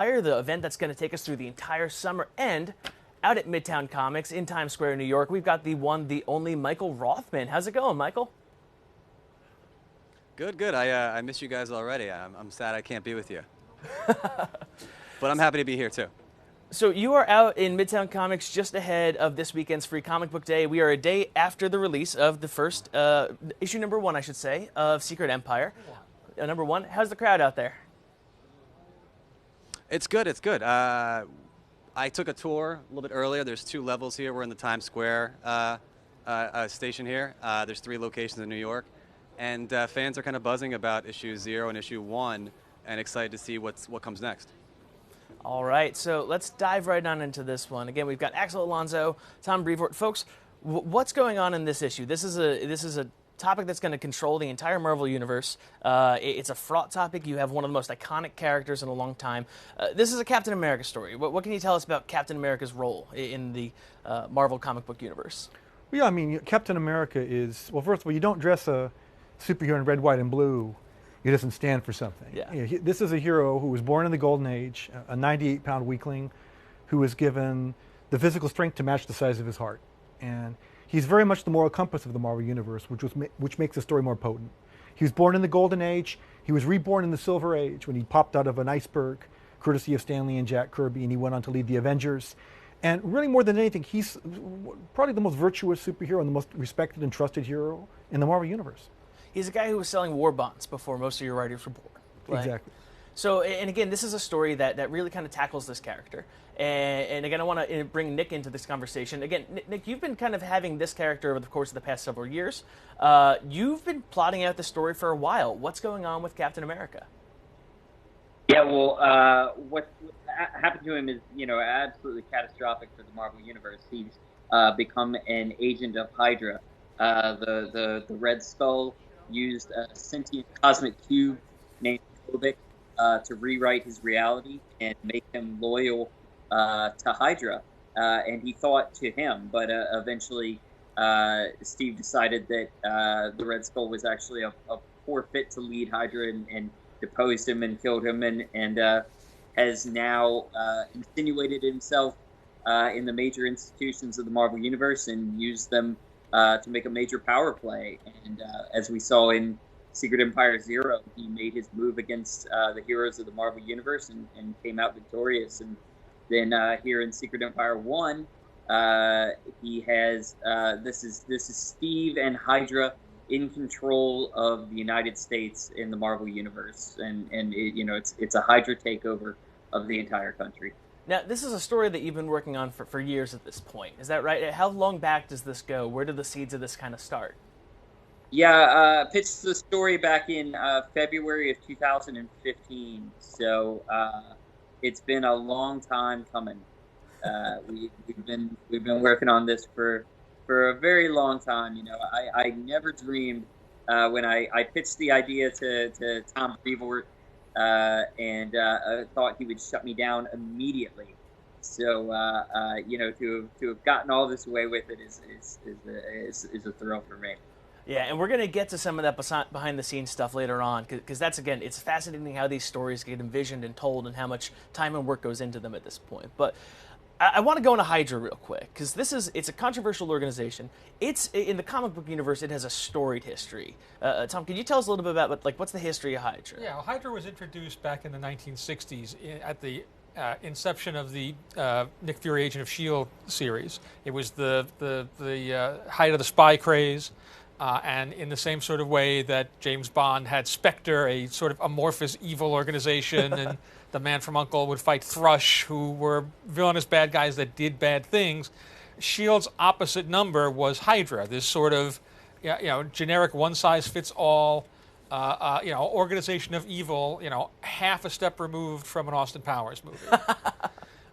Empire, the event that's going to take us through the entire summer end out at Midtown Comics in Times Square, New York. We've got the one, the only Michael Rothman. How's it going, Michael? Good, good. I miss you guys already. I'm sad I can't be with you. But I'm happy to be here, too. So you are out in Midtown Comics just ahead of this weekend's Free Comic Book Day. We are a day after the release of the first issue number one, I should say, of Secret Empire. Number one. How's the crowd out there? It's good, it's good. I took a tour a little bit earlier. There's 2 levels here. We're in the Times Square station here. There's 3 locations in New York. And fans are kind of buzzing about issue 0 and issue 1 and excited to see what comes next. All right, so let's dive right on into this one. Again, we've got Axel, Alonso, Tom Brevoort. Folks, what's going on in this issue? This is a topic that's going to control the entire Marvel Universe. It's a fraught topic. You have one of the most iconic characters in a long time. This is a Captain America story. What can you tell us about Captain America's role in the Marvel comic book universe? Well, yeah, I mean, Captain America is, well, first of all, you don't dress a superhero in red, white, and blue. He doesn't stand for something. Yeah. You know, this is a hero who was born in the Golden Age, a 98-pound weakling who was given the physical strength to match the size of his heart. And he's very much the moral compass of the Marvel Universe, which makes the story more potent. He was born in the Golden Age. He was reborn in the Silver Age when he popped out of an iceberg, courtesy of Stan Lee and Jack Kirby, and he went on to lead the Avengers. And really, more than anything, he's probably the most virtuous superhero and the most respected and trusted hero in the Marvel Universe. He's a guy who was selling war bonds before most of your writers were born. Right? Exactly. So, and again, this is a story that really kind of tackles this character. And again, I want to bring Nick into this conversation. Again, Nick, you've been kind of having this character over the course of the past several years. You've been plotting out the story for a while. What's going on with Captain America? Yeah, well, what happened to him is, absolutely catastrophic for the Marvel Universe. He's become an agent of Hydra. The Red Skull used a sentient cosmic cube named Kobik to rewrite his reality and make him loyal to Hydra. And he thought to him, but eventually Steve decided that the Red Skull was actually a poor fit to lead Hydra and deposed him and killed him and has now insinuated himself in the major institutions of the Marvel Universe and used them to make a major power play. And as we saw in Secret Empire 0, he made his move against the heroes of the Marvel Universe and came out victorious. And then here in Secret Empire 1, he has this is Steve and Hydra in control of the United States in the Marvel Universe, and it's a Hydra takeover of the entire country. Now, this is a story that you've been working on for years at this point. Is that right? How long back does this go? Where do the seeds of this kind of start? Yeah, pitched the story back in February of 2015. So it's been a long time coming. We've been working on this for a very long time. I never dreamed when I pitched the idea to Tom Brevoort. And I thought he would shut me down immediately. So, to have gotten all this away with it is a thrill for me. Yeah, and we're going to get to some of that behind-the-scenes stuff later on, because that's, again, it's fascinating how these stories get envisioned and told and how much time and work goes into them at this point. But I want to go into Hydra real quick, because it's a controversial organization. It's in the comic book universe. It has a storied history. Tom, can you tell us a little bit about what's the history of Hydra? Yeah, well, Hydra was introduced back in the 1960s at the inception of the Nick Fury Agent of S.H.I.E.L.D. series. It was the height of the spy craze, and in the same sort of way that James Bond had Spectre, a sort of amorphous evil organization, and the Man from U.N.C.L.E. would fight Thrush, who were villainous bad guys that did bad things. S.H.I.E.L.D.'s opposite number was Hydra, this sort of generic one-size-fits-all organization of evil, half a step removed from an Austin Powers movie.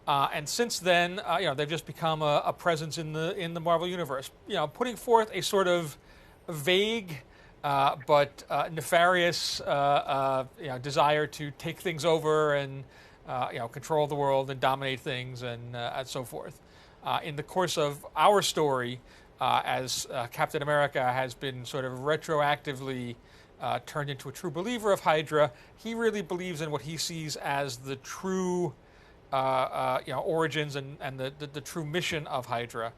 And since then, they've just become a presence in the Marvel Universe, putting forth a sort of vague but nefarious desire to take things over and control the world and dominate things and so forth. In the course of our story, as Captain America has been sort of retroactively turned into a true believer of Hydra. He really believes in what he sees as the true origins and the true mission of Hydra,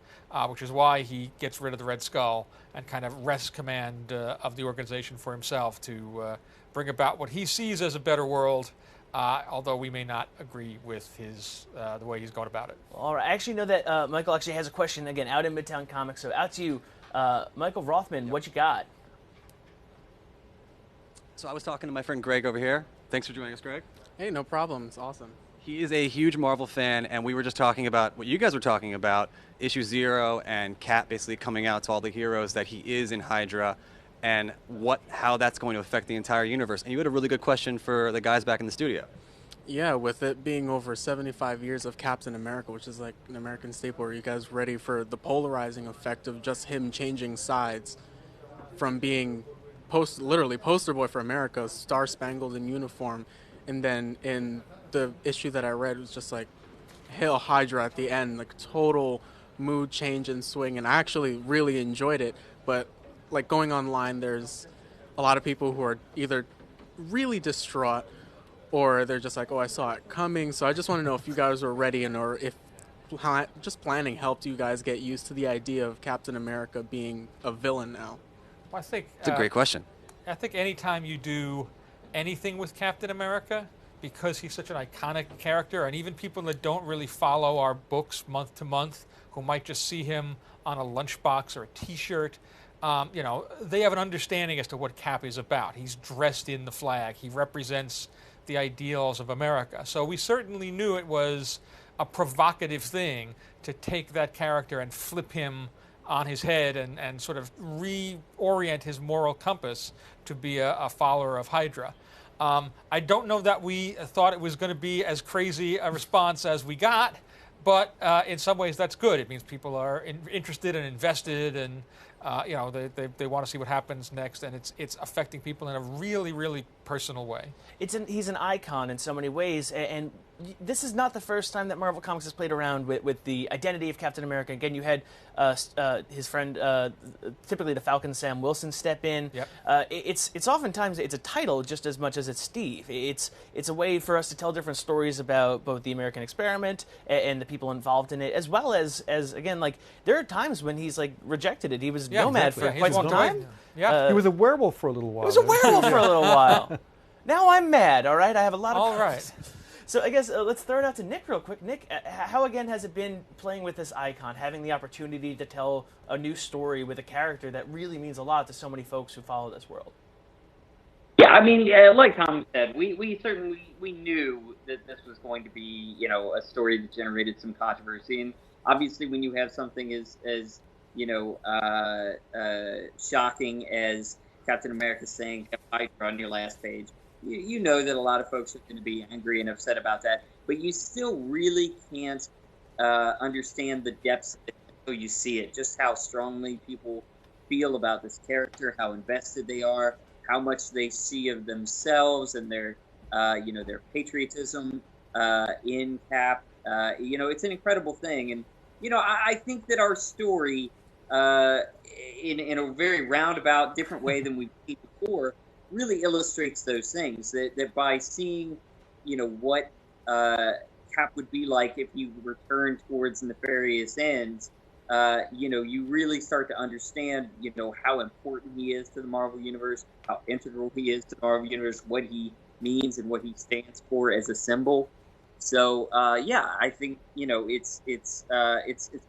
which is why he gets rid of the Red Skull and kind of wrests command of the organization for himself to bring about what he sees as a better world, although we may not agree with his the way he's going about it. All right. I actually know that Michael actually has a question, again, out in Midtown Comics, so out to you. Michael Rothman, what you got? So I was talking to my friend Greg over here. Thanks for joining us, Greg. Hey, no problem. It's awesome. He is a huge Marvel fan, and we were just talking about what you guys were talking about, issue 0 and Cap basically coming out to all the heroes that he is in Hydra, and how that's going to affect the entire universe. And you had a really good question for the guys back in the studio. Yeah, with it being over 75 years of Captain America, which is like an American staple, are you guys ready for the polarizing effect of just him changing sides from being literally poster boy for America, star-spangled in uniform, and then in the issue that I read was just like Hail Hydra at the end, like total mood change and swing, and I actually really enjoyed it. But like going online, there's a lot of people who are either really distraught or they're just like, oh, I saw it coming. So I just want to know if you guys were ready, and or if just planning helped you guys get used to the idea of Captain America being a villain now. Well, I think It's a great question. I think anytime you do anything with Captain America, because he's such an iconic character, and even people that don't really follow our books month to month, who might just see him on a lunchbox or a T-shirt, they have an understanding as to what Cap is about. He's dressed in the flag. He represents the ideals of America. So we certainly knew it was a provocative thing to take that character and flip him on his head and sort of reorient his moral compass to be a follower of Hydra. I don't know that we thought it was going to be as crazy a response as we got, but in some ways that's good. It means people are interested and invested, and they want to see what happens next, and it's affecting people in a really, really personal way. He's an icon in so many ways, and this is not the first time that Marvel Comics has played around with the identity of Captain America. Again, you had his friend, typically the Falcon Sam Wilson, step in. Yep. It's oftentimes it's a title just as much as it's Steve. It's a way for us to tell different stories about both the American experiment and the people involved in it, as well as again, like there are times when he's like rejected it. He was nomad exactly. for quite some time. Yeah. He was a werewolf for a little while. He was a werewolf for a little while. Now I'm mad. All right, I have a lot of. All right. So I guess let's throw it out to Nick real quick. Nick, how again has it been playing with this icon, having the opportunity to tell a new story with a character that really means a lot to so many folks who follow this world? Yeah, I mean, like Tom said, we certainly knew that this was going to be, a story that generated some controversy, and obviously when you have something as shocking as Captain America saying Hydra on your last page, you know that a lot of folks are going to be angry and upset about that, but you still really can't understand the depths of it until you see it, just how strongly people feel about this character, how invested they are, how much they see of themselves and their patriotism in Cap. It's an incredible thing. And, I think that our story, in a very roundabout, different way than we've seen before, really illustrates those things. That by seeing, what Cap would be like if you return towards nefarious ends, you really start to understand, how important he is to the Marvel Universe, how integral he is to the Marvel Universe, what he means and what he stands for as a symbol. So, I think, it's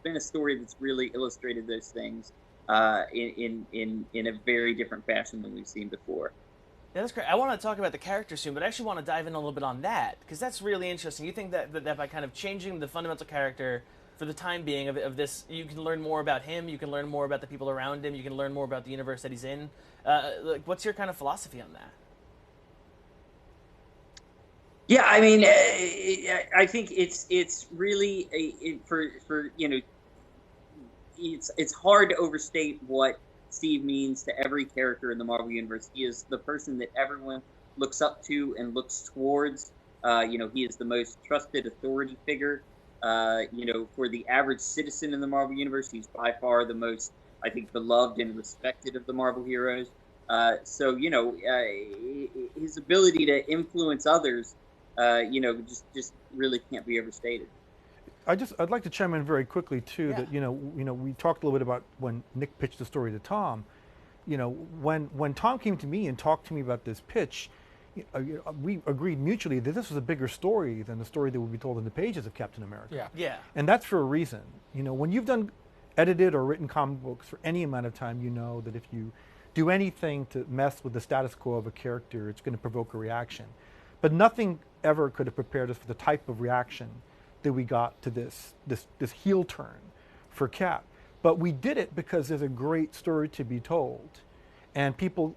been a story that's really illustrated those things in a very different fashion than we've seen before. Yeah, that's great. I want to talk about the character soon, but I actually want to dive in a little bit on that, because that's really interesting. You think that by kind of changing the fundamental character for the time being of this, you can learn more about him, you can learn more about the people around him, you can learn more about the universe that he's in. What's your kind of philosophy on that? Yeah, I mean, I think it's really it's hard to overstate what Steve means to every character in the Marvel Universe. He is the person that everyone looks up to and looks towards. He is the most trusted authority figure. For the average citizen in the Marvel Universe, he's by far the most, I think, beloved and respected of the Marvel heroes. So his ability to influence others, just really can't be overstated. I'd like to chime in very quickly too. Yeah. That we talked a little bit about when Nick pitched the story to Tom. When Tom came to me and talked to me about this pitch, we agreed mutually that this was a bigger story than the story that would be told in the pages of Captain America. Yeah. Yeah. And that's for a reason. When you've done edited or written comic books for any amount of time, you know that if you do anything to mess with the status quo of a character, it's going to provoke a reaction. But nothing ever could have prepared us for the type of reaction that we got to this heel turn for Cap. But we did it because there's a great story to be told. And people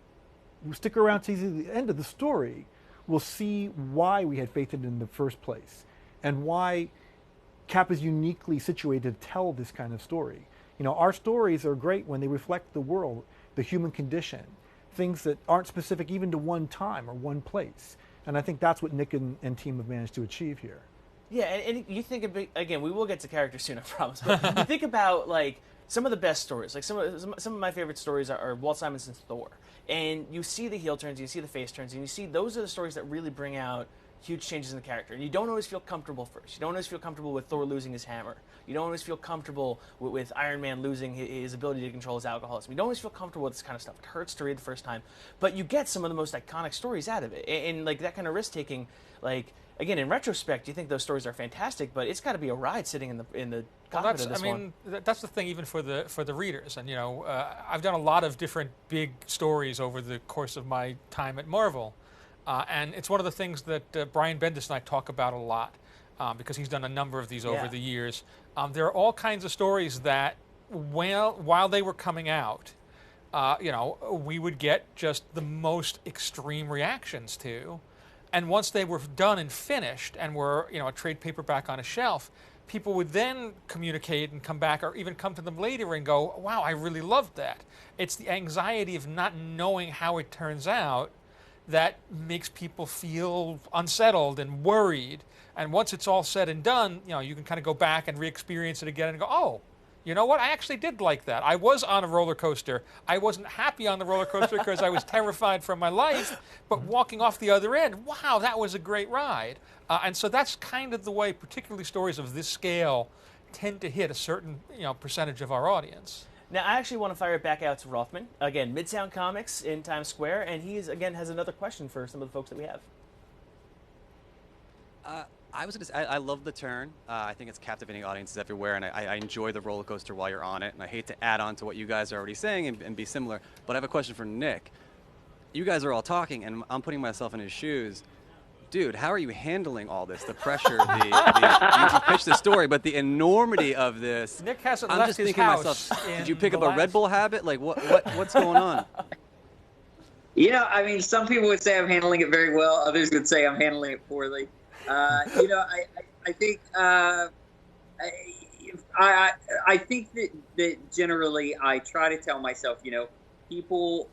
who stick around to the end of the story will see why we had faith in it in the first place and why Cap is uniquely situated to tell this kind of story. Our stories are great when they reflect the world, the human condition, things that aren't specific even to one time or one place. And I think that's what Nick and team have managed to achieve here. Yeah, and you think again, we will get to characters soon, I promise. But you think about like some of the best stories, like some of my favorite stories are Walt Simonson's Thor, and you see the heel turns, you see the face turns, and you see those are the stories that really bring out huge changes in the character. And you don't always feel comfortable first. You don't always feel comfortable with Thor losing his hammer. You don't always feel comfortable with Iron Man losing his ability to control his alcoholism. You don't always feel comfortable with this kind of stuff. It hurts to read the first time, but you get some of the most iconic stories out of it, and like that kind of risk taking, like. Again, in retrospect, you think those stories are fantastic, but it's got to be a ride sitting in the cockpit of this one. That's the thing, even for the readers. And I've done a lot of different big stories over the course of my time at Marvel, and it's one of the things that Brian Bendis and I talk about a lot because he's done a number of these over the years. There are all kinds of stories that, while they were coming out, we would get just the most extreme reactions to. And once they were done and finished and were, a trade paperback on a shelf, people would then communicate and come back or even come to them later and go, wow, I really loved that. It's the anxiety of not knowing how it turns out that makes people feel unsettled and worried. And once it's all said and done, you can kind of go back and re-experience it again and go, oh, you know what? I actually did like that. I was on a roller coaster. I wasn't happy on the roller coaster because I was terrified for my life, but walking off the other end, wow, that was a great ride. And so that's kind of the way, particularly stories of this scale, tend to hit a certain percentage of our audience. Now, I actually want to fire it back out to Rothman. Again, Midtown Comics in Times Square, and he has another question for some of the folks that we have. I was going to say, I love the turn. I think it's captivating audiences everywhere, and I enjoy the roller coaster while you're on it. And I hate to add on to what you guys are already saying and be similar, but I have a question for Nick. You guys are all talking, and I'm putting myself in his shoes. Dude, how are you handling all this? The pressure, you pitched the story, but the enormity of this. Nick hasn't I'm left just his thinking house. to myself, did you pick up a Red Bull habit? Like, what's going on? Some people would say I'm handling it very well. Others would say I'm handling it poorly. I think I think that generally I try to tell myself, people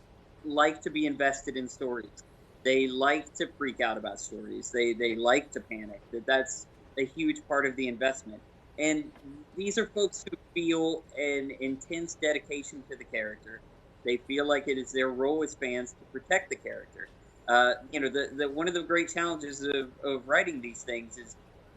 like to be invested in stories. They like to freak out about stories. They like to panic. That's a huge part of the investment. And these are folks who feel an intense dedication to the character. They feel like it is their role as fans to protect the character. One of the great challenges of writing these things is,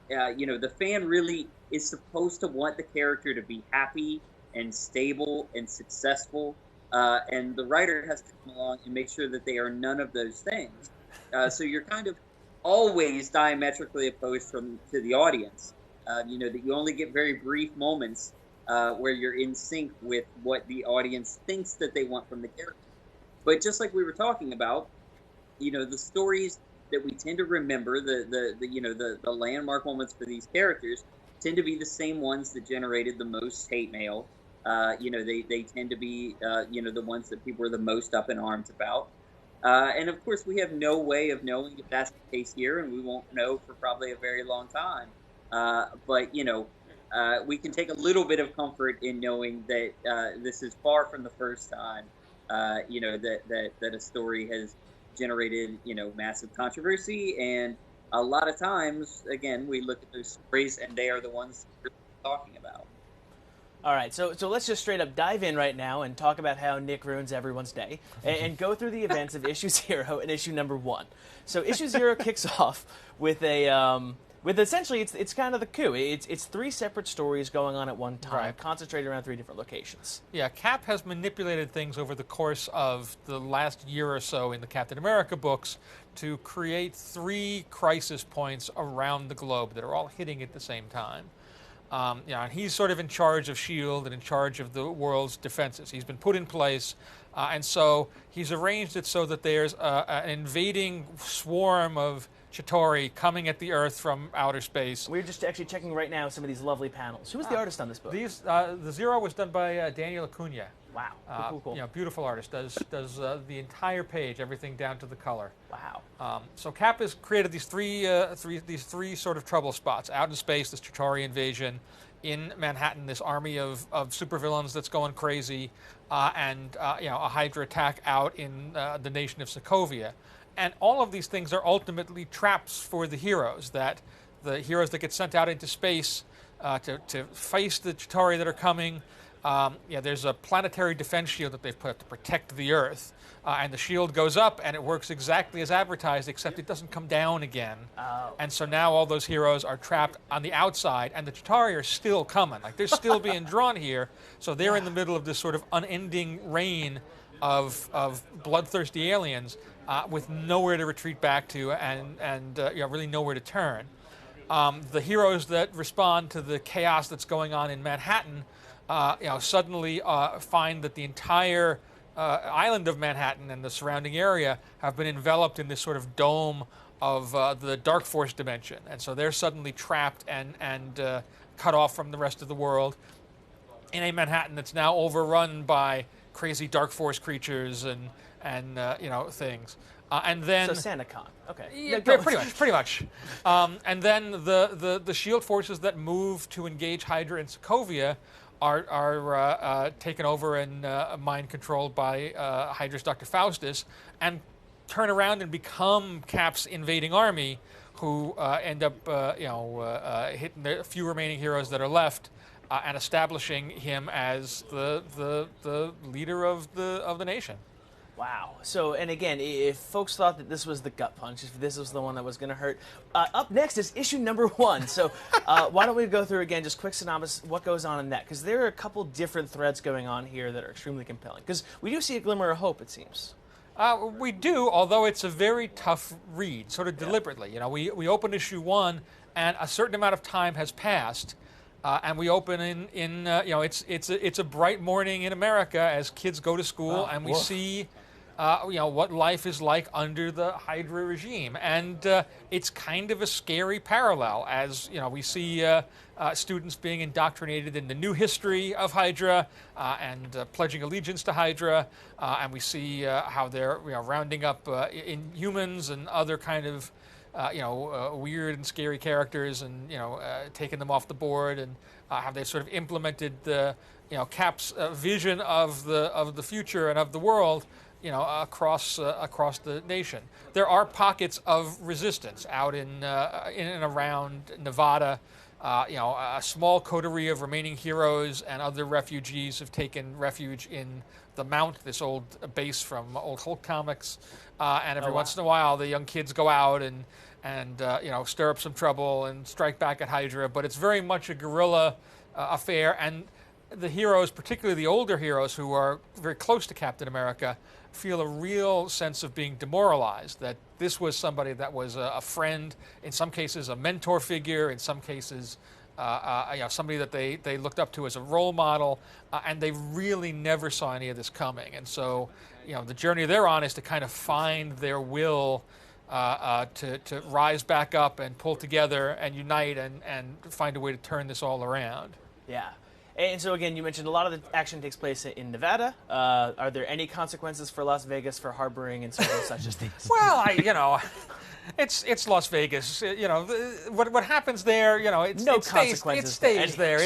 the fan really is supposed to want the character to be happy and stable and successful, and the writer has to come along and make sure that they are none of those things. So you're kind of always diametrically opposed to the audience. That you only get very brief moments where you're in sync with what the audience thinks that they want from the character. But just like we were talking about, the stories that we tend to remember, the landmark moments for these characters tend to be the same ones that generated the most hate mail. They tend to be, the ones that people are the most up in arms about. And of course, we have no way of knowing if that's the case here, and we won't know for probably a very long time. But we can take a little bit of comfort in knowing that this is far from the first time, that a story has generated, massive controversy. And a lot of times, again, we look at those stories and they are the ones we're talking about. All right, so let's just straight up dive in right now and talk about how Nick ruins everyone's day, and go through the events of issue 0 and issue number 1. So issue 0 kicks off with with essentially it's kind of the coup. It's 3 separate stories going on at one time, Right. concentrated around 3 different locations. Yeah, Cap has manipulated things over the course of the last year or so in the Captain America books to create 3 crisis points around the globe that are all hitting at the same time. And he's sort of in charge of S.H.I.E.L.D. and in charge of the world's defenses. He's been put in place, and so he's arranged it so that there's an invading swarm of Chitauri coming at the Earth from outer space. We're just actually checking right now some of these lovely panels. Who was the artist on this book? The Zero was done by Daniel Acuna. Wow, cool. Beautiful artist. Does the entire page, everything down to the color. Wow. So Cap has created these three sort of trouble spots: out in space, this Chitauri invasion; in Manhattan, this army of supervillains that's going crazy, and a Hydra attack out in the nation of Sokovia. And all of these things are ultimately traps for the heroes that get sent out into space to face the Chitauri that are coming. There's a planetary defense shield that they've put up to protect the Earth, and the shield goes up and it works exactly as advertised, except it doesn't come down again. Oh. And so now all those heroes are trapped on the outside, and the Chitauri are still coming. Like, they're still being drawn here, so they're in the middle of this sort of unending reign of bloodthirsty aliens with nowhere to retreat back to and really nowhere to turn. The heroes that respond to the chaos that's going on in Manhattan suddenly find that the entire island of Manhattan and the surrounding area have been enveloped in this sort of dome of the Dark Force dimension. And so they're suddenly trapped and cut off from the rest of the world in a Manhattan that's now overrun by crazy Dark Force creatures and things. And then So SantaCon. Okay. yeah, pretty much. And then the S.H.I.E.L.D. forces that move to engage Hydra and Sokovia are taken over and mind controlled by Hydra's Dr. Faustus, and turn around and become Cap's invading army, who end up hitting the few remaining heroes that are left, and establishing him as the leader of the nation. Wow. So, and again, if folks thought that this was the gut punch, if this was the one that was going to hurt, up next is issue number 1. So, why don't we go through again, just quick synopsis, what goes on in that? Because there are a couple different threads going on here that are extremely compelling. Because we do see a glimmer of hope, it seems. We do, although it's a very tough read, sort of deliberately. We open issue 1, and a certain amount of time has passed. And we open it's a bright morning in America as kids go to school, and we see what life is like under the Hydra regime, and it's kind of a scary parallel as we see students being indoctrinated in the new history of Hydra and pledging allegiance to Hydra, and we see how they're rounding up Inhumans and other kind of weird and scary characters, and taking them off the board, and how they sort of implemented the Cap's vision of the future and of the world across the nation. There are pockets of resistance out in and around Nevada. A small coterie of remaining heroes and other refugees have taken refuge in the Mount, this old base from old Hulk comics, and every once in a while the young kids go out and stir up some trouble and strike back at Hydra. But it's very much a guerrilla affair, and the heroes, particularly the older heroes who are very close to Captain America, feel a real sense of being demoralized, that this was somebody that was a friend, in some cases a mentor figure, in some cases somebody that they looked up to as a role model, and they really never saw any of this coming. And so the journey they're on is to kind of find their will to rise back up and pull together and unite and find a way to turn this all around. Yeah. And so again, you mentioned a lot of the action takes place in Nevada. Are there any consequences for Las Vegas for harboring and such as these? Well, it's Las Vegas. What happens there? It stays there.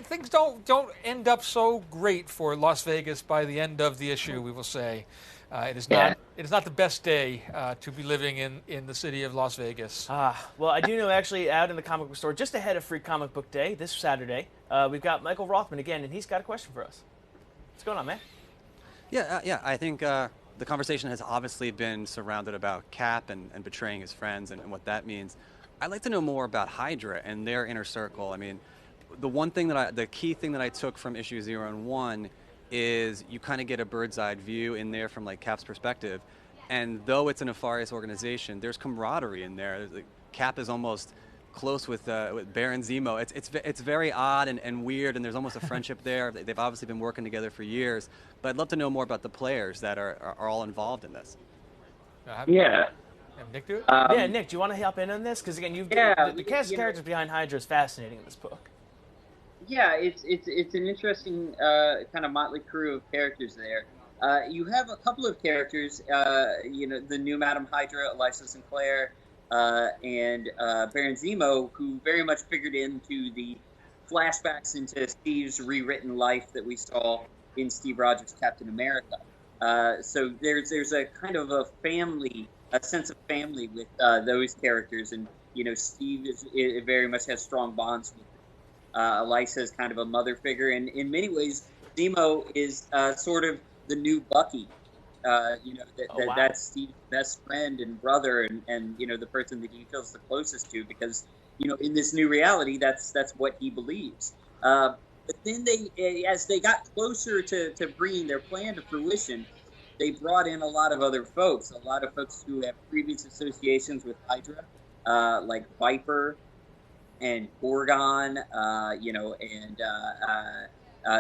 Things don't end up so great for Las Vegas by the end of the issue, we will say. It is Yeah. not. It is not the best day to be living in the city of Las Vegas. Well, I do know actually out in the comic book store, just ahead of Free Comic Book Day this Saturday, we've got Michael Rothman again, and he's got a question for us. What's going on, man? Yeah. I think the conversation has obviously been surrounded about Cap and betraying his friends and what that means. I'd like to know more about Hydra and their inner circle. I mean, the key thing that I took from issue 0 and 1 is you kind of get a bird's eye view in there from like Cap's perspective, and though it's a nefarious organization, there's camaraderie in there. Cap is almost close with Baron Zemo. It's very odd and weird, and there's almost a friendship there. They've obviously been working together for years, but I'd love to know more about the players that are all involved in this. Yeah. Have Nick do it? Yeah, Nick, do you want to hop in on this? Because again, the cast of characters behind Hydra is fascinating in this book. Yeah, it's an interesting kind of motley crew of characters there. You have a couple of characters, the new Madam Hydra, Eliza Sinclair, and Baron Zemo, who very much figured into the flashbacks into Steve's rewritten life that we saw in Steve Rogers' Captain America. So there's a kind of a sense of family with those characters, and Steve very much has strong bonds with them. Eliza is kind of a mother figure, and in many ways, Zemo is sort of the new Bucky. That's Steve's best friend and brother, and the person that he feels the closest to, because in this new reality, that's what he believes. But then as they got closer to bringing their plan to fruition, they brought in a lot of other folks, who have previous associations with Hydra, like Viper and Gorgon,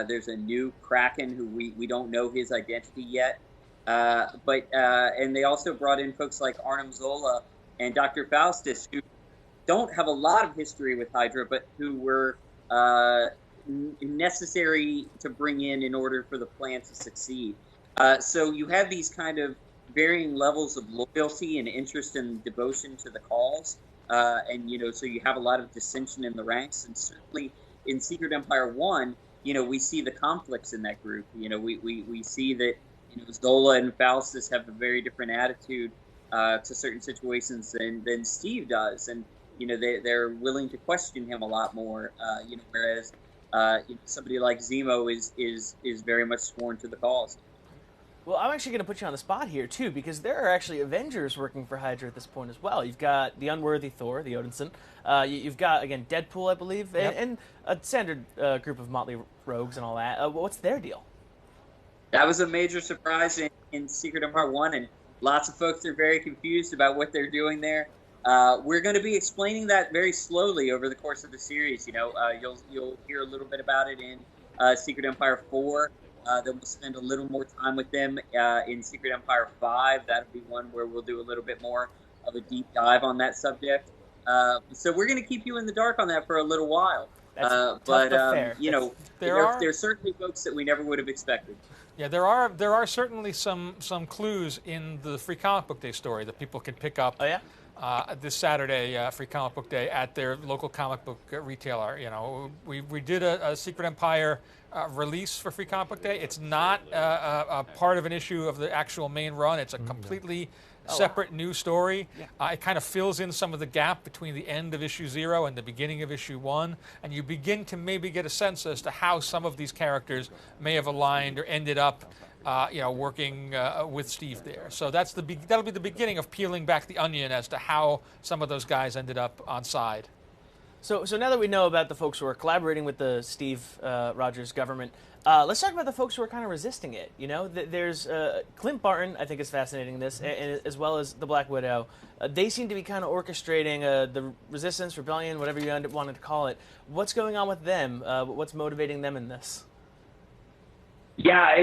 there's a new Kraken who we don't know his identity yet. And they also brought in folks like Arnim Zola and Dr. Faustus, who don't have a lot of history with Hydra, but who were necessary to bring in order for the plan to succeed. So you have these kind of varying levels of loyalty and interest and devotion to the cause. So you have a lot of dissension in the ranks, and certainly in Secret Empire 1, we see the conflicts in that group. We see that, Zola and Faustus have a very different attitude to certain situations than Steve does, and they're willing to question him a lot more. Whereas somebody like Zemo is very much sworn to the cause. Well, I'm actually going to put you on the spot here, too, because there are actually Avengers working for Hydra at this point as well. You've got the unworthy Thor, the Odinson. You've got, again, Deadpool, I believe, Yep. and a standard group of motley rogues and all that. What's their deal? That was a major surprise in Secret Empire 1, and lots of folks are very confused about what they're doing there. We're going to be explaining that very slowly over the course of the series. You'll hear a little bit about it in Secret Empire 4. Then we'll spend a little more time with them in Secret Empire 5. That'll be one where we'll do a little bit more of a deep dive on that subject. So we're going to keep you in the dark on that for a little while. That's fair. There's certainly folks that we never would have expected. Yeah, there are certainly some clues in the Free Comic Book Day story that people can pick up. Oh, yeah? This Saturday, Free Comic Book Day, at their local comic book retailer. We did a Secret Empire release for Free Comic Book Day. It's not a part of an issue of the actual main run. It's a completely separate new story. Yeah. It kind of fills in some of the gap between the end of issue 0 and the beginning of issue 1, and you begin to maybe get a sense as to how some of these characters may have aligned or ended up working with Steve there. So that'll be the beginning of peeling back the onion as to how some of those guys ended up on side. So now that we know about the folks who are collaborating with the Steve Rogers government, let's talk about the folks who are kind of resisting it. There's Clint Barton, I think, is fascinating in this, and as well as the Black Widow. They seem to be kind of orchestrating the resistance, rebellion, whatever you wanted to call it. What's going on with them? What's motivating them in this? Yeah,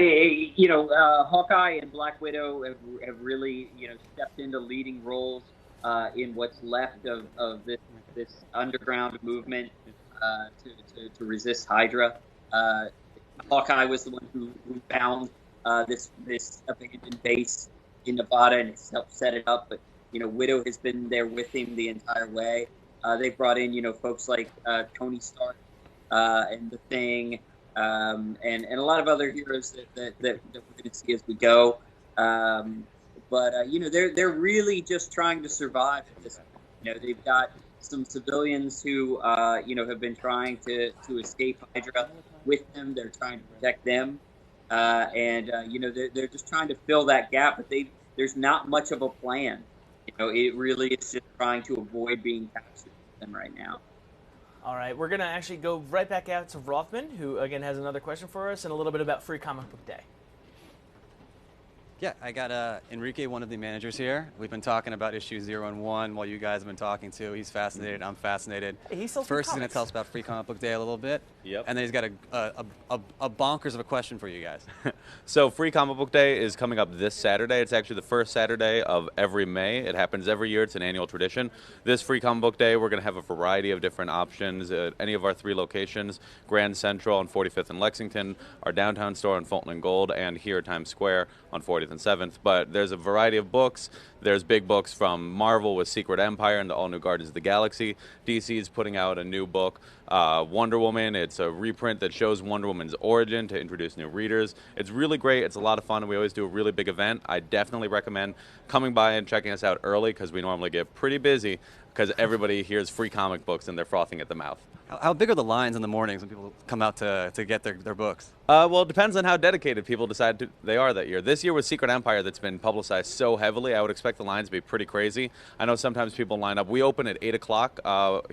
Hawkeye and Black Widow have really, stepped into leading roles in what's left of this underground movement to resist Hydra. Hawkeye was the one who found this abandoned base in Nevada and helped set it up. But Widow has been there with him the entire way. They've brought in folks like Tony Stark and the Thing. And a lot of other heroes that we're going to see as we go. They're really just trying to survive at this point. They've got some civilians who have been trying to escape Hydra with them. They're trying to protect them, they're just trying to fill that gap. But there's not much of a plan. It really is just trying to avoid being captured with them right now. All right, we're going to actually go right back out to Rothman, who, again, has another question for us and a little bit about Free Comic Book Day. Yeah, I got Enrique, one of the managers here. We've been talking about issues 0 and 1 while you guys have been talking too. He's fascinated. I'm fascinated. Hey, he sells First, he's comics. going to tell us about Free Comic Book Day a little bit. Yep. And then he's got a bonkers of a question for you guys. So Free Comic Book Day is coming up this Saturday. It's actually the first Saturday of every May. It happens every year. It's an annual tradition. This Free Comic Book Day, we're going to have a variety of different options at any of our 3 locations, Grand Central on 45th and Lexington, our downtown store on Fulton and Gold, and here at Times Square on 40th and 7th. But there's a variety of books. There's big books from Marvel with Secret Empire and the All New Guardians of the Galaxy. DC is putting out a new book, Wonder Woman. It's a reprint that shows Wonder Woman's origin to introduce new readers. It's really great. It's a lot of fun. We always do a really big event. I definitely recommend coming by and checking us out early because we normally get pretty busy because everybody hears free comic books and they're frothing at the mouth. How big are the lines in the mornings when people come out to get their books? Well, it depends on how dedicated people decide they are that year. This year with Secret Empire that's been publicized so heavily, I would expect the lines to be pretty crazy. I know sometimes people line up. We open at 8 o'clock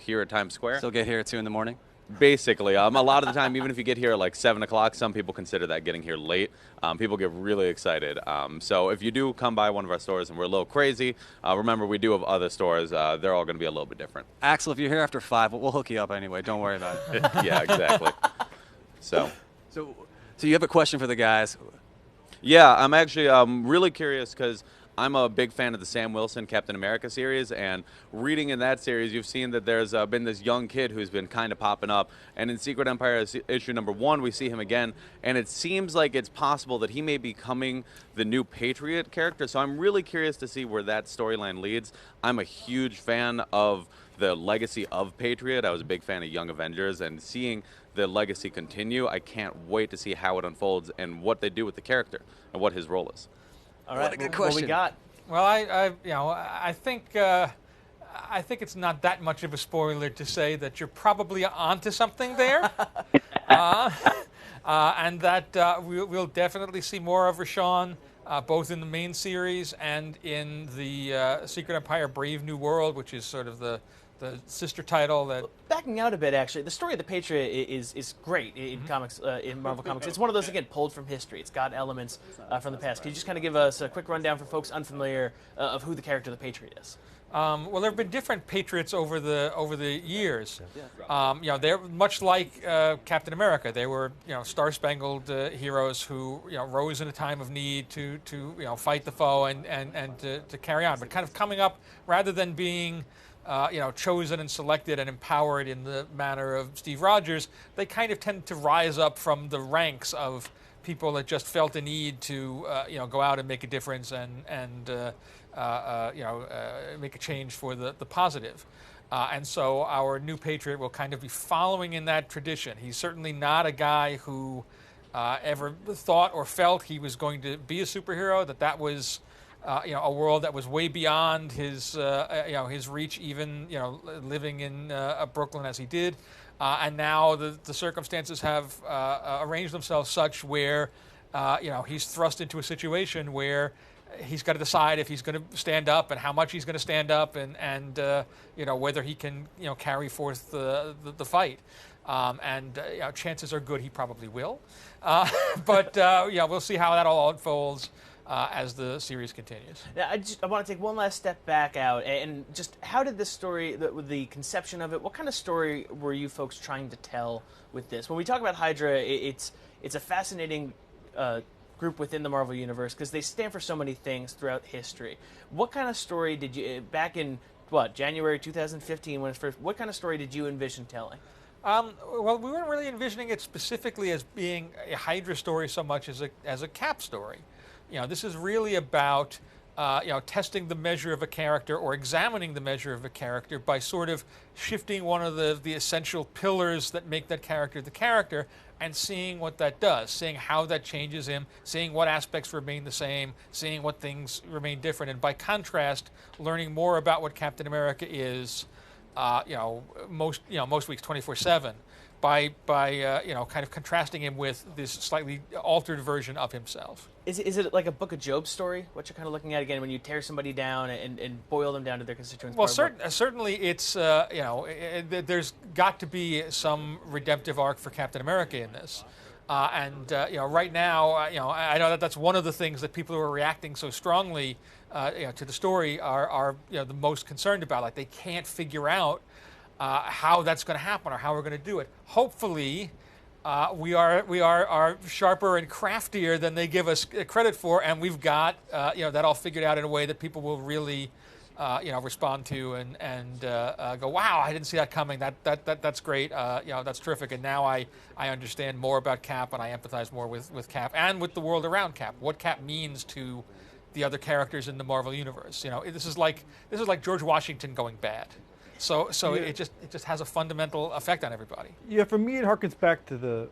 here at Times Square. Still get here at 2 in the morning? Basically. A lot of the time, even if you get here at like 7 o'clock, some people consider that getting here late. People get really excited. So if you do come by one of our stores and we're a little crazy, remember we do have other stores. They're all going to be a little bit different. Axel, if you're here after 5, we'll hook you up anyway. Don't worry about it. Yeah, exactly. So you have a question for the guys. Yeah, I'm actually really curious because I'm a big fan of the Sam Wilson Captain America series, and reading in that series, you've seen that there's been this young kid who's been kind of popping up, and in Secret Empire issue number 1, we see him again, and it seems like it's possible that he may be becoming the new Patriot character, so I'm really curious to see where that storyline leads. I'm a huge fan of the legacy of Patriot. I was a big fan of Young Avengers, and seeing the legacy continue, I can't wait to see how it unfolds and what they do with the character and what his role is. All right, What a good what question. we got? Well, I think it's not that much of a spoiler to say that you're probably onto something there, and that we'll definitely see more of Rashawn, both in the main series and in the Secret Empire: Brave New World, which is sort of the sister title that. Backing out a bit, actually, the story of the Patriot is great in comics, in Marvel Comics. It's one of those, again, pulled from history. It's got elements from the past. Can you just kind of give us a quick rundown for folks unfamiliar of who the character of the Patriot is? Well, there have been different Patriots over the years. They're much like Captain America. They were star-spangled heroes who rose in a time of need to fight the foe and to carry on, but kind of coming up rather than being chosen and selected and empowered in the manner of Steve Rogers, they kind of tend to rise up from the ranks of people that just felt a need to go out and make a difference and make a change for the positive. And so our new Patriot will kind of be following in that tradition. He's certainly not a guy who ever thought or felt he was going to be a superhero, that was a world that was way beyond his reach, even living in Brooklyn as he did, and now the circumstances have arranged themselves such where he's thrust into a situation where he's got to decide if he's going to stand up and how much he's going to stand up, and whether he can carry forth the fight. Chances are good he probably will, but we'll see how that all unfolds as the series continues. Now, I want to take one last step back out, and just how did this story, the conception of it, what kind of story were you folks trying to tell with this? When we talk about Hydra, it's a fascinating group within the Marvel Universe because they stand for so many things throughout history. What kind of story did you, back in, January 2015, when it's first, what kind of story did you envision telling? Well, we weren't really envisioning it specifically as being a Hydra story so much as a Cap story. This is really about testing the measure of a character or examining the measure of a character by sort of shifting one of the essential pillars that make that character the character and seeing what that does, seeing how that changes him, seeing what aspects remain the same, seeing what things remain different, and by contrast, learning more about what Captain America is, most weeks 24/7. By kind of contrasting him with this slightly altered version of himself. Is it like a Book of Job story? What you're kind of looking at again when you tear somebody down and boil them down to their constituents? Well, certainly it's there's got to be some redemptive arc for Captain America in this, right now I know that's one of the things that people who are reacting so strongly to the story are the most concerned about. Like they can't figure out how that's going to happen or how we're going to do it. Hopefully, we are sharper and craftier than they give us credit for, and we've got that all figured out in a way that people will really respond to and go, wow, I didn't see that coming. That's great. That's terrific. And now I understand more about Cap and I empathize more with Cap and with the world around Cap. What Cap means to the other characters in the Marvel universe. This is like George Washington going bad. So it just has a fundamental effect on everybody. Yeah, for me, it harkens back to the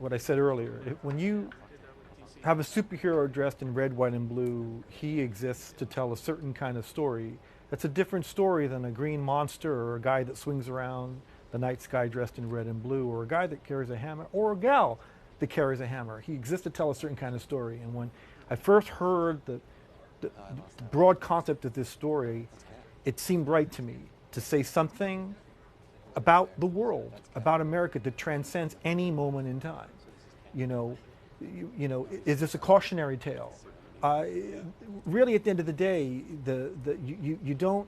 what I said earlier. When you have a superhero dressed in red, white, and blue, he exists to tell a certain kind of story. That's a different story than a green monster or a guy that swings around the night sky dressed in red and blue, or a guy that carries a hammer, or a gal that carries a hammer. He exists to tell a certain kind of story. And when I first heard the broad concept of this story, it seemed right to me to say something about the world, about America that transcends any moment in time. Is this a cautionary tale? Really, at the end of the day, you don't,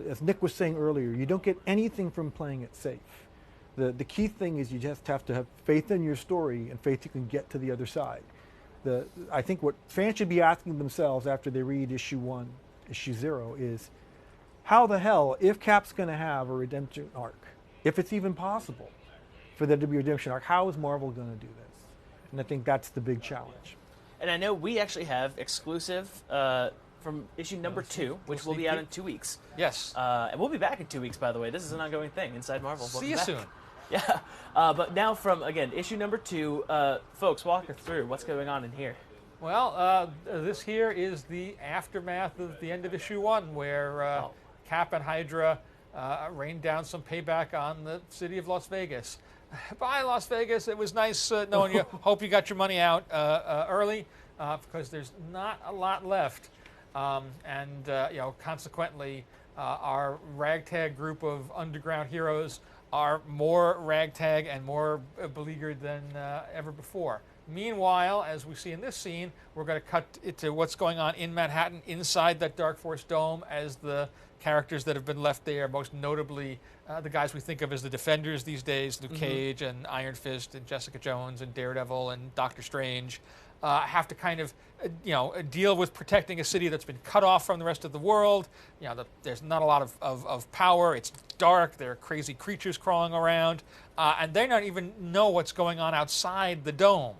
as Nick was saying earlier, you don't get anything from playing it safe. The key thing is you just have to have faith in your story and faith you can get to the other side. I think what fans should be asking themselves after they read issue 1, issue 0 is, how the hell, if Cap's going to have a redemption arc, if it's even possible for there to be a redemption arc, how is Marvel going to do this? And I think that's the big challenge. And I know we actually have exclusive from issue number 2, which will be out in 2 weeks. Yes. And we'll be back in 2 weeks, by the way. This is an ongoing thing inside Marvel. See you soon. Yeah. But now from, again, issue number 2, folks, walk us through what's going on in here. Well, this here is the aftermath of the end of issue 1, where Cap and Hydra rained down some payback on the city of Las Vegas. Bye, Las Vegas. It was nice knowing you. Hope you got your money out early because there's not a lot left. Consequently, our ragtag group of underground heroes are more ragtag and more beleaguered than ever before. Meanwhile, as we see in this scene, we're going to cut to what's going on in Manhattan inside that Dark Force dome as the characters that have been left there, most notably the guys we think of as the Defenders these days, Luke Cage and Iron Fist and Jessica Jones and Daredevil and Doctor Strange, have to kind of deal with protecting a city that's been cut off from the rest of the world. There's not a lot of power. It's dark. There are crazy creatures crawling around, and they don't even know what's going on outside the dome.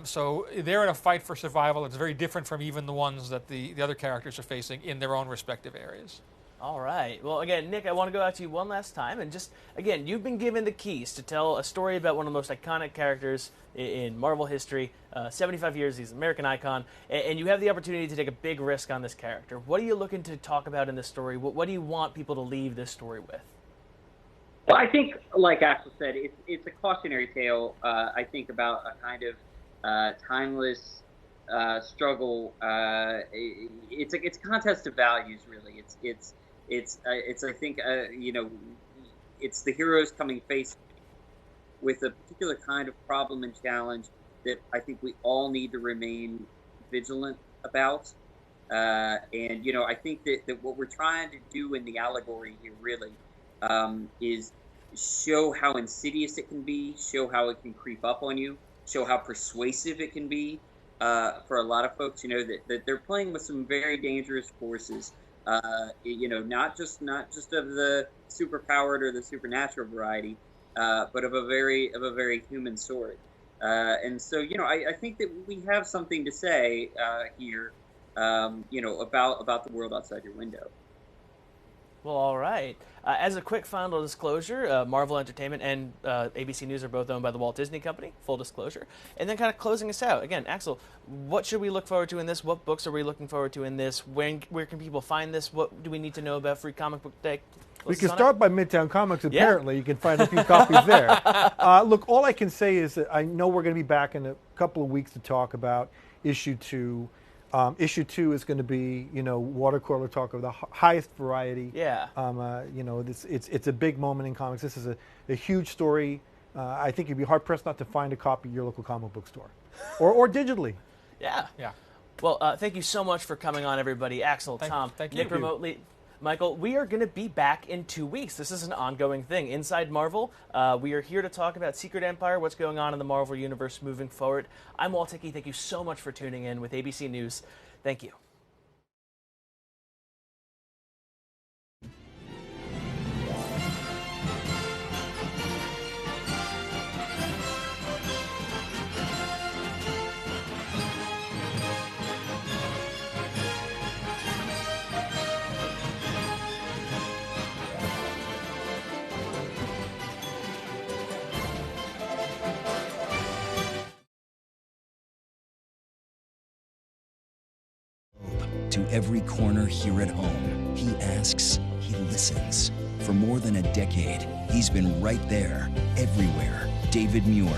So they're in a fight for survival. It's very different from even the ones that the other characters are facing in their own respective areas. All right. Well, again, Nick, I want to go out to you one last time. And just, again, you've been given the keys to tell a story about one of the most iconic characters in Marvel history. 75 years, he's an American icon. And you have the opportunity to take a big risk on this character. What are you looking to talk about in this story? What do you want people to leave this story with? Well, I think, like Axel said, it's a cautionary tale, I think, about a kind of timeless struggle. It's a contest of values, really. It's I think it's the heroes coming face with a particular kind of problem and challenge that I think we all need to remain vigilant about. I think that what we're trying to do in the allegory here really is show how insidious it can be, show how it can creep up on you, show how persuasive it can be for a lot of folks. That they're playing with some very dangerous forces. Not just of the superpowered or the supernatural variety, but of a very human sort. I think that we have something to say here about the world outside your window. Well, all right. As a quick final disclosure, Marvel Entertainment and ABC News are both owned by the Walt Disney Company, full disclosure. And then kind of closing us out, again, Axel, what should we look forward to in this? What books are we looking forward to in this? Where can people find this? What do we need to know about Free Comic Book Day? We can start by Midtown Comics, apparently. Yeah. You can find a few copies there. Look, all I can say is that I know we're going to be back in a couple of weeks to talk about issue 2. Issue 2 is going to be, watercolor talk of the highest variety. Yeah. It's a big moment in comics. This is a huge story. I think you'd be hard pressed not to find a copy at your local comic book store, or digitally. Yeah. Yeah. Well, thank you so much for coming on, everybody. Axel, Tom, Nick remotely. Michael, we are going to be back in 2 weeks. This is an ongoing thing. Inside Marvel, we are here to talk about Secret Empire, what's going on in the Marvel Universe moving forward. I'm Walt Hickey. Thank you so much for tuning in with ABC News. Thank you. To every corner here at home. He asks, he listens. For more than a decade, he's been right there, everywhere. David Muir.